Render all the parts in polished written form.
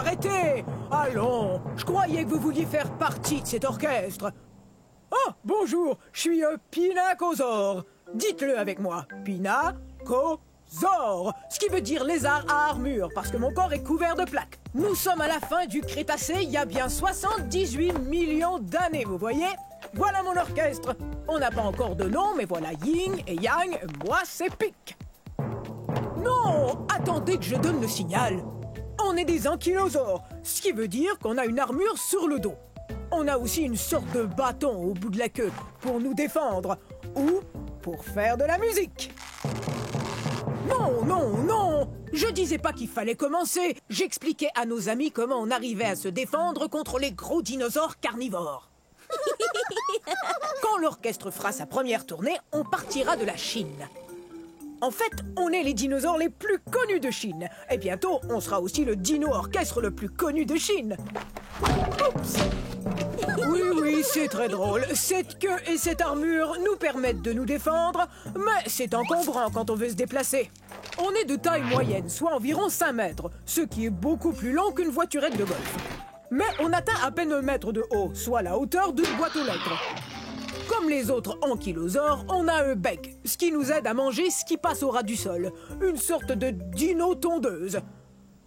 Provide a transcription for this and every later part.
arrêtez! Allons, je croyais que vous vouliez faire partie de cet orchestre. Oh, bonjour, je suis Pinacosaure. Dites-le avec moi, Pinacosaure, ce qui veut dire lézard à armure, parce que mon corps est couvert de plaques. Nous sommes à la fin du Crétacé, il y a bien 78 millions d'années, vous voyez? Voilà mon orchestre. On n'a pas encore de nom, mais voilà Yin et Yang, moi c'est Pic. Non, attendez que je donne le signal. On est des ankylosaures, ce qui veut dire qu'on a une armure sur le dos. On a aussi une sorte de bâton au bout de la queue pour nous défendre ou pour faire de la musique. Non, non, non! Je disais pas qu'il fallait commencer. J'expliquais à nos amis comment on arrivait à se défendre contre les gros dinosaures carnivores. Quand l'orchestre fera sa première tournée, on partira de la Chine. En fait, on est les dinosaures les plus connus de Chine. Et bientôt, on sera aussi le dino-orchestre le plus connu de Chine. Oups! Oui, oui, c'est très drôle. Cette queue et cette armure nous permettent de nous défendre, mais c'est encombrant quand on veut se déplacer. On est de taille moyenne, soit environ 5 mètres, ce qui est beaucoup plus long qu'une voiturette de golf. Mais on atteint à peine 1 mètre de haut, soit la hauteur d'une boîte aux lettres. Comme les autres ankylosaures, on a un bec, ce qui nous aide à manger ce qui passe au ras du sol. Une sorte de dino-tondeuse.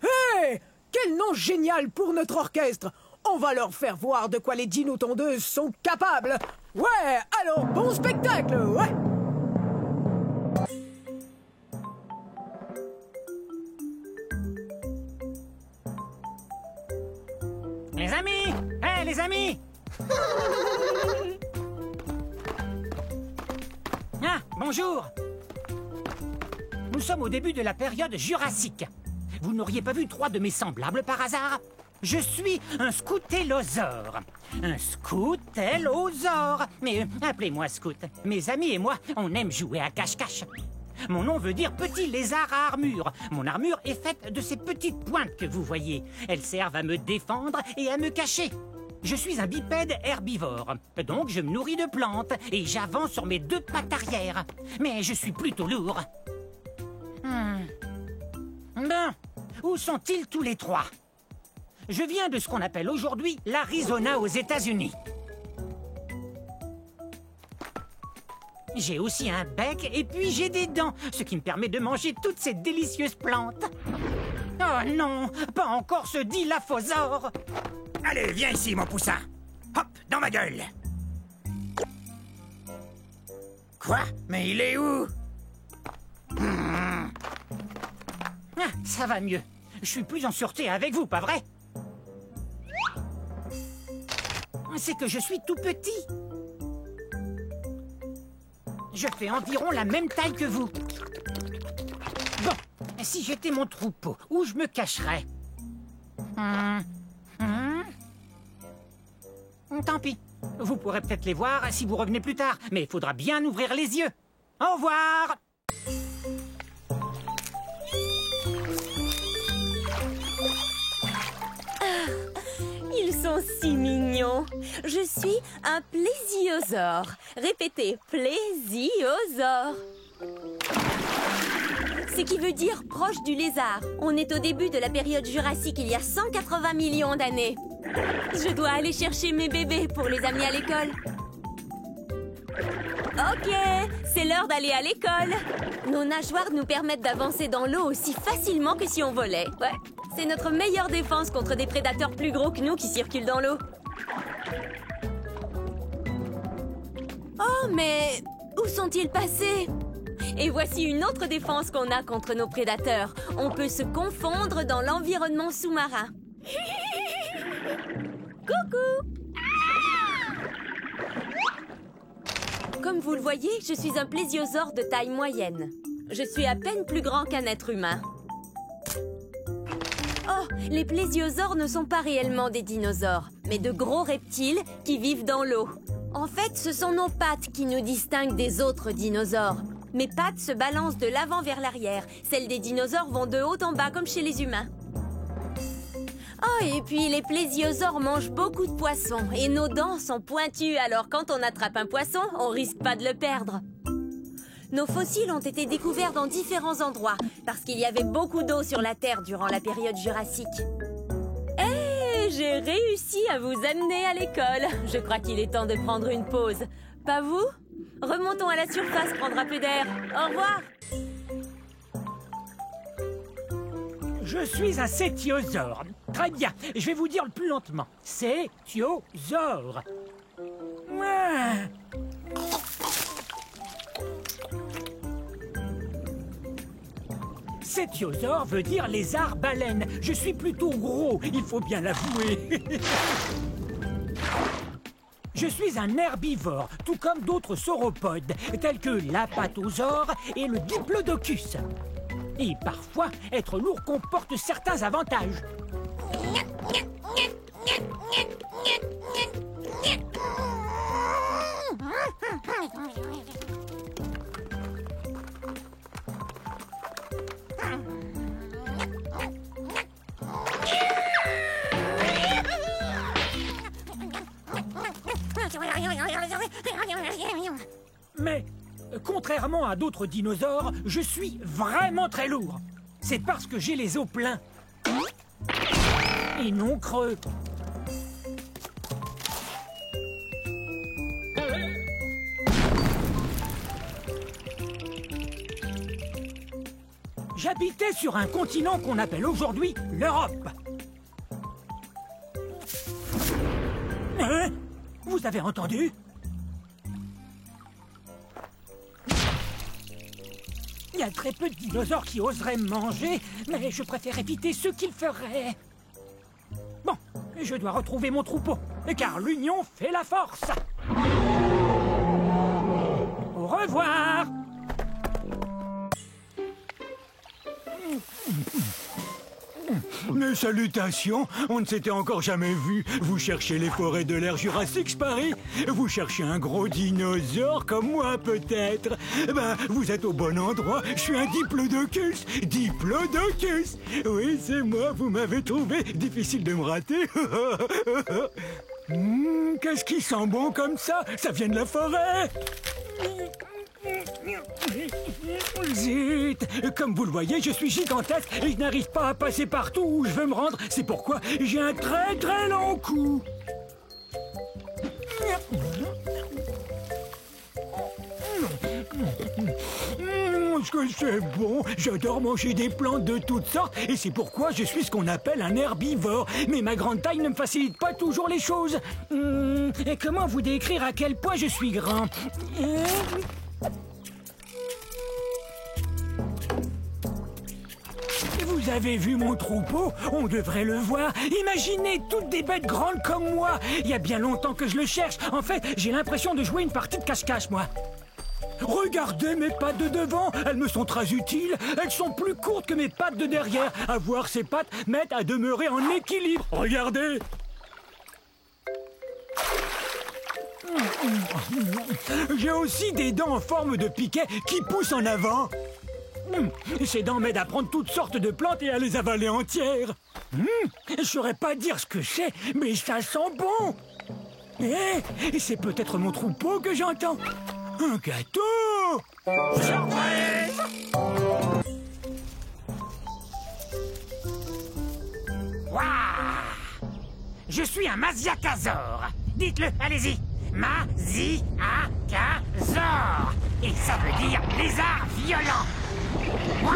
Hé! Quel nom génial pour notre orchestre! On va leur faire voir de quoi les dino-tondeuses sont capables. Ouais, alors bon spectacle, ouais! Les amis! Hé, les amis! Ah, bonjour! Nous sommes au début de la période jurassique. Vous n'auriez pas vu 3 de mes semblables par hasard? Je suis un scoutellosaure. Un scoutellosaure. Mais appelez-moi Scout. Mes amis et moi, on aime jouer à cache-cache. Mon nom veut dire petit lézard à armure. Mon armure est faite de ces petites pointes que vous voyez. Elles servent à me défendre et à me cacher. Je suis un bipède herbivore, donc je me nourris de plantes et j'avance sur mes 2 pattes arrière. Mais je suis plutôt lourd. Bon, où sont-ils tous les 3? Je viens de ce qu'on appelle aujourd'hui l'Arizona aux États-Unis. J'ai aussi un bec et puis j'ai des dents, ce qui me permet de manger toutes ces délicieuses plantes. Oh non, pas encore ce dilaphosaure! Allez, viens ici, mon poussin. Hop, dans ma gueule. Quoi? Mais il est où? Ah, ça va mieux. Je suis plus en sûreté avec vous, pas vrai? C'est que je suis tout petit. Je fais environ la même taille que vous. Bon, si j'étais mon troupeau, où je me cacherais? Tant pis. Vous pourrez peut-être les voir si vous revenez plus tard, mais il faudra bien ouvrir les yeux. Au revoir! Ils sont si mignons. Je suis un plésiosaure. Répétez, plésiosaure. Ce qui veut dire proche du lézard. On est au début de la période jurassique, il y a 180 millions d'années. Je dois aller chercher mes bébés pour les amener à l'école. Ok, c'est l'heure d'aller à l'école. Nos nageoires nous permettent d'avancer dans l'eau aussi facilement que si on volait. Ouais, c'est notre meilleure défense contre des prédateurs plus gros que nous qui circulent dans l'eau. Oh, mais où sont-ils passés? Et voici une autre défense qu'on a contre nos prédateurs. On peut se confondre dans l'environnement sous-marin. Coucou! Comme vous le voyez, je suis un plésiosaure de taille moyenne. Je suis à peine plus grand qu'un être humain. Oh, les plésiosaures ne sont pas réellement des dinosaures, mais de gros reptiles qui vivent dans l'eau. En fait, ce sont nos pattes qui nous distinguent des autres dinosaures. Mes pattes se balancent de l'avant vers l'arrière. Celles des dinosaures vont de haut en bas comme chez les humains. Oh, et puis les plésiosaures mangent beaucoup de poissons et nos dents sont pointues, alors quand on attrape un poisson, on risque pas de le perdre. Nos fossiles ont été découverts dans différents endroits parce qu'il y avait beaucoup d'eau sur la Terre durant la période jurassique. j'ai réussi à vous amener à l'école. Je crois qu'il est temps de prendre une pause. Pas vous? Remontons à la surface prendre un peu d'air. Au revoir. Je suis un cétiosaure. Très bien, je vais vous dire le plus lentement. Cétiosaure. Ah. Cétiosaure veut dire lézard-baleine. Je suis plutôt gros, il faut bien l'avouer. Je suis un herbivore, tout comme d'autres sauropodes, tels que l'apatosaure et le diplodocus. Et parfois, être lourd comporte certains avantages. Mais, contrairement à d'autres dinosaures, je suis vraiment très lourd. C'est parce que j'ai les os pleins. Et non creux. J'habitais sur un continent qu'on appelle aujourd'hui l'Europe. Hein? Vous avez entendu? Il y a très peu de dinosaures qui oseraient me manger, mais je préfère éviter ceux qui le feraient. Bon, je dois retrouver mon troupeau, car l'union fait la force. Au revoir. Mes salutations, on ne s'était encore jamais vu. Vous cherchez les forêts de l'ère Jurassique, Paris? Vous cherchez un gros dinosaure comme moi, peut-être? Ben, vous êtes au bon endroit. Je suis un diplodocus. Diplodocus. Oui, c'est moi, vous m'avez trouvé. Difficile de me rater. Qu'est-ce qui sent bon comme ça? Ça vient de la forêt. Zut! Comme vous le voyez, je suis gigantesque et je n'arrive pas à passer partout où je veux me rendre. C'est pourquoi j'ai un très très long cou. Est-ce que c'est bon? J'adore manger des plantes de toutes sortes et c'est pourquoi je suis ce qu'on appelle un herbivore. Mais ma grande taille ne me facilite pas toujours les choses. Et comment vous décrire à quel point je suis grand? Vous avez vu mon troupeau? On devrait le voir. Imaginez toutes des bêtes grandes comme moi. Il y a bien longtemps que je le cherche. En fait, j'ai l'impression de jouer une partie de cache-cache, moi. Regardez mes pattes de devant. Elles me sont très utiles. Elles sont plus courtes que mes pattes de derrière. Avoir ces pattes m'aide à demeurer en équilibre. Regardez. J'ai aussi des dents en forme de piquet qui poussent en avant. Ces dents m'aident à prendre toutes sortes de plantes et à les avaler entières. Je saurais pas dire ce que c'est, mais ça sent bon. Et c'est peut-être mon troupeau que j'entends. Un gâteau! Surprise! Waouh! Je suis un Masiakasaure. Dites-le, allez-y. Masiakasaure. Et ça veut dire lézard violent. Wow!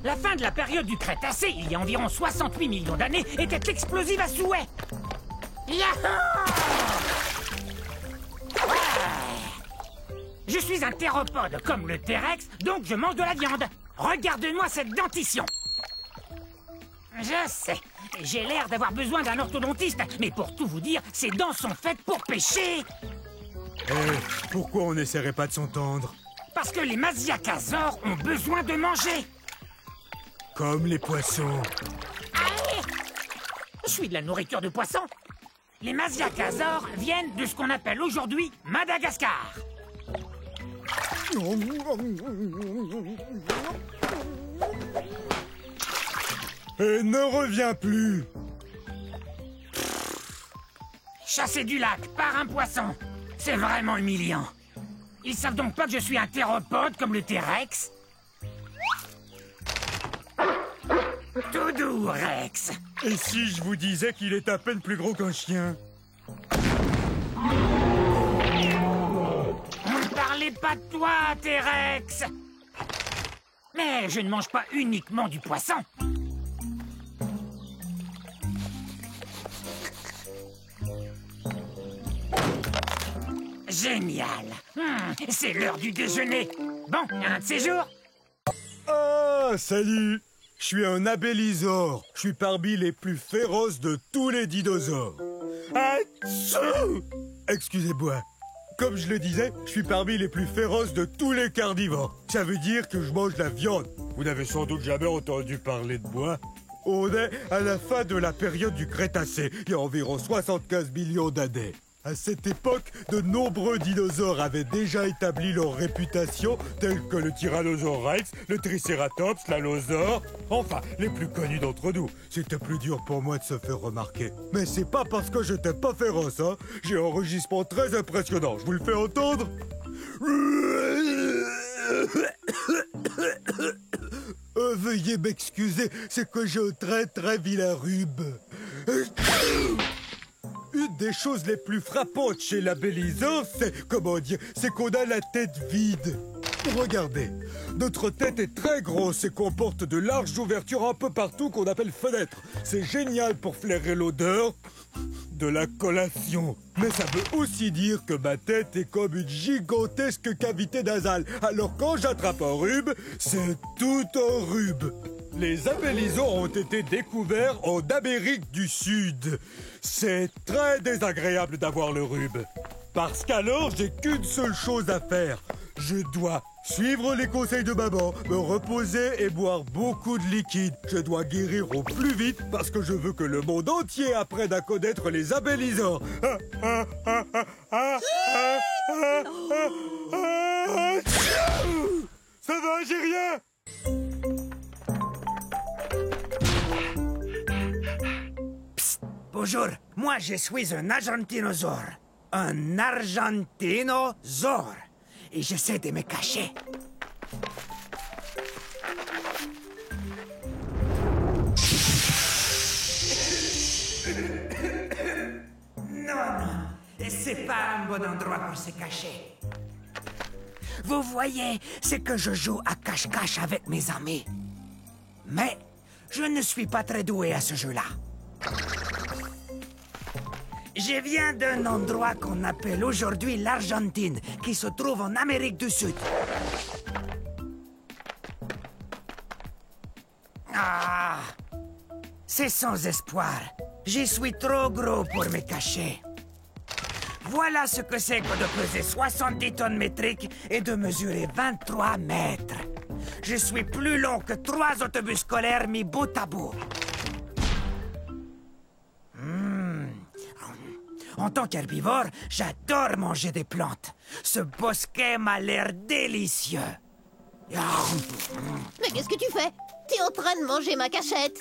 La fin de la période du Crétacé, il y a environ 68 millions d'années, était explosive à souhait. Yahoo! Ouais! Je suis un théropode comme le T-Rex, donc je mange de la viande. Regardez-moi cette dentition. Je sais, j'ai l'air d'avoir besoin d'un orthodontiste, mais pour tout vous dire, ces dents sont faites pour pêcher. Pourquoi on n'essaierait pas de s'entendre? Parce que les Masiakasaures ont besoin de manger. Comme les poissons. Allez! Je suis de la nourriture de poisson. Les Masiakasaures viennent de ce qu'on appelle aujourd'hui Madagascar. Et ne reviens plus. Chassé du lac par un poisson, c'est vraiment humiliant. Ils savent donc pas que je suis un théropode comme le T-Rex? Tout doux, Rex. Et si je vous disais qu'il est à peine plus gros qu'un chien? On ne parlait pas de toi, T-Rex. Mais je ne mange pas uniquement du poisson. Génial. C'est l'heure du déjeuner. Bon, un de ces jours. Ah, salut! Je suis un abélisore. Je suis parmi les plus féroces de tous les dinosaures. Atchou! Excusez-moi. Comme je le disais, je suis parmi les plus féroces de tous les carnivores. Ça veut dire que je mange la viande. Vous n'avez sans doute jamais entendu parler de moi. On est à la fin de la période du Crétacé, il y a environ 75 millions d'années. À cette époque, de nombreux dinosaures avaient déjà établi leur réputation, tels que le Tyrannosaure Rex, le Triceratops, l'Allosaure, enfin, les plus connus d'entre nous. C'était plus dur pour moi de se faire remarquer. Mais c'est pas parce que j'étais pas féroce, hein. J'ai un enregistrement très impressionnant. Je vous le fais entendre? Veuillez m'excuser, c'est que j'ai un très vilain rhume. Une des choses les plus frappantes chez l'abélisore, c'est qu'on a la tête vide. Regardez, notre tête est très grosse et comporte de larges ouvertures un peu partout qu'on appelle fenêtres. C'est génial pour flairer l'odeur de la collation. Mais ça veut aussi dire que ma tête est comme une gigantesque cavité nasale. Alors quand j'attrape un rhume, c'est tout un rhume. Les abélisores ont été découverts en Amérique du Sud. C'est très désagréable d'avoir le rhume. Parce qu'alors, j'ai qu'une seule chose à faire. Je dois suivre les conseils de maman, me reposer et boire beaucoup de liquide. Je dois guérir au plus vite parce que je veux que le monde entier apprenne à connaître les abélisores. Ça va, j'ai rien. Bonjour, moi je suis un argentinosaure. Un argentinosaure. Et j'essaie de me cacher. Non, c'est pas un bon endroit pour se cacher. Vous voyez, c'est que je joue à cache-cache avec mes amis. Mais je ne suis pas très doué à ce jeu-là. Je viens d'un endroit qu'on appelle aujourd'hui l'Argentine, qui se trouve en Amérique du Sud. Ah, c'est sans espoir. Je suis trop gros pour me cacher. Voilà ce que c'est que de peser 70 tonnes métriques et de mesurer 23 mètres. Je suis plus long que 3 autobus scolaires mis bout à bout. En tant qu'herbivore, j'adore manger des plantes. Ce bosquet m'a l'air délicieux. Mais qu'est-ce que tu fais? T'es en train de manger ma cachette.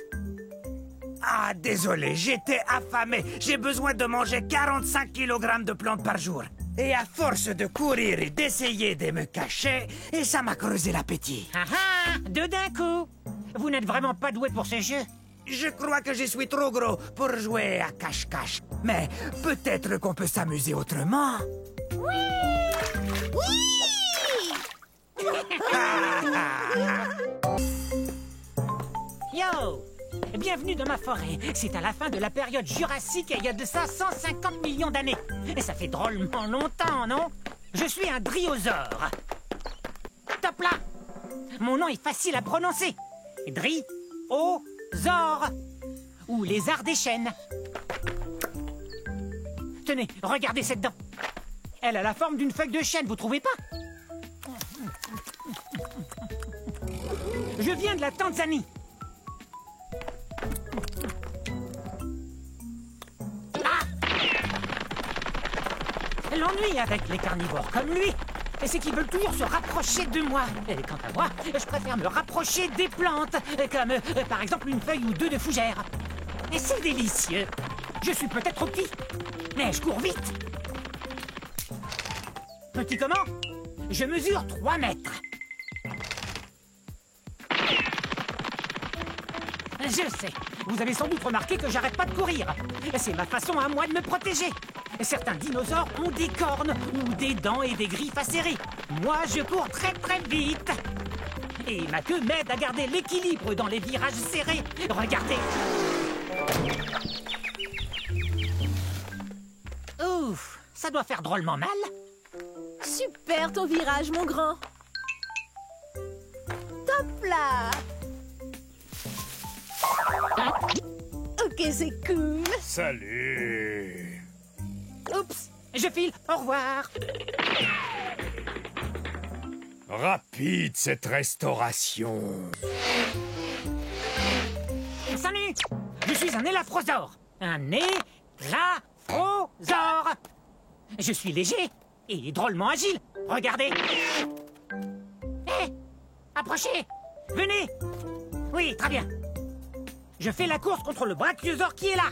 Ah, désolé, j'étais affamé. J'ai besoin de manger 45 kg de plantes par jour. Et à force de courir et d'essayer de me cacher, et ça m'a creusé l'appétit. Ah ah, deux d'un coup. Vous n'êtes vraiment pas doué pour ce jeu. Je crois que je suis trop gros pour jouer à cache-cache. Mais peut-être qu'on peut s'amuser autrement. Oui! Yo! Bienvenue dans ma forêt. C'est à la fin de la période jurassique et il y a de ça 150 millions d'années. Et ça fait drôlement longtemps, non? Je suis un dryosaure. Top là! Mon nom est facile à prononcer. Dryosaure. Ou lézard des chênes. Tenez, regardez cette dent. Elle a la forme d'une feuille de chêne, vous trouvez pas? Je viens de la Tanzanie. L'ennui avec les carnivores comme lui, c'est qu'ils veulent toujours se rapprocher de moi. Et quant à moi, je préfère me rapprocher des plantes, comme par exemple une feuille ou deux de fougère. Et c'est délicieux. Je suis peut-être trop petit, mais je cours vite. Petit comment? Je mesure 3 mètres. Je sais. Vous avez sans doute remarqué que j'arrête pas de courir. C'est ma façon à moi de me protéger. Certains dinosaures ont des cornes ou des dents et des griffes acérées. Moi, je cours très très vite. Et ma queue m'aide à garder l'équilibre dans les virages serrés. Regardez. Ouf, ça doit faire drôlement mal. Super ton virage, mon grand. Top là. Ok, c'est cool. Salut. Oups, je file. Au revoir. Rapide cette restauration. Salut, je suis un élafrosaure. Un élafrosaure. Je suis léger et drôlement agile. Regardez. Hé, approchez. Venez. Oui, très bien. Je fais la course contre le brachiosaure qui est là.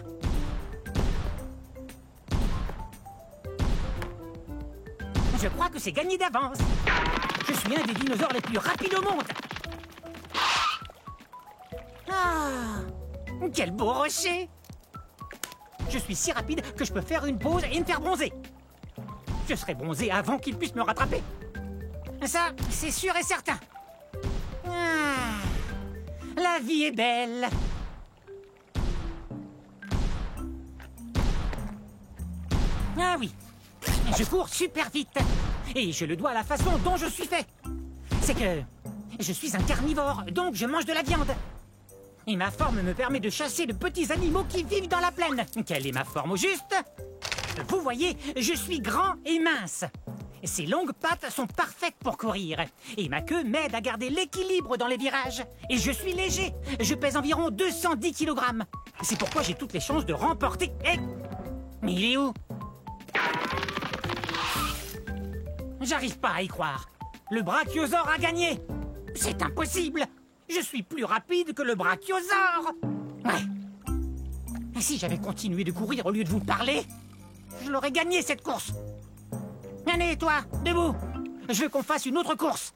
Je crois que c'est gagné d'avance. Je suis un des dinosaures les plus rapides au monde. Ah, quel beau rocher. Je suis si rapide que je peux faire une pause et me faire bronzer. Je serai bronzé avant qu'il puisse me rattraper. Ça, c'est sûr et certain. Ah, la vie est belle. Ah oui, je cours super vite. Et je le dois à la façon dont je suis fait. C'est que je suis un carnivore, donc je mange de la viande. Et ma forme me permet de chasser de petits animaux qui vivent dans la plaine. Quelle est ma forme au juste? Vous voyez, je suis grand et mince. Ces longues pattes sont parfaites pour courir. Et ma queue m'aide à garder l'équilibre dans les virages. Et je suis léger. Je pèse environ 210 kg. C'est pourquoi j'ai toutes les chances de remporter... Eh, mais il est où? J'arrive pas à y croire. Le brachiosaure a gagné. C'est impossible. Je suis plus rapide que le brachiosaure. Ouais. Et si j'avais continué de courir au lieu de vous parler, je l'aurais gagné cette course. Allez, toi, debout. Je veux qu'on fasse une autre course.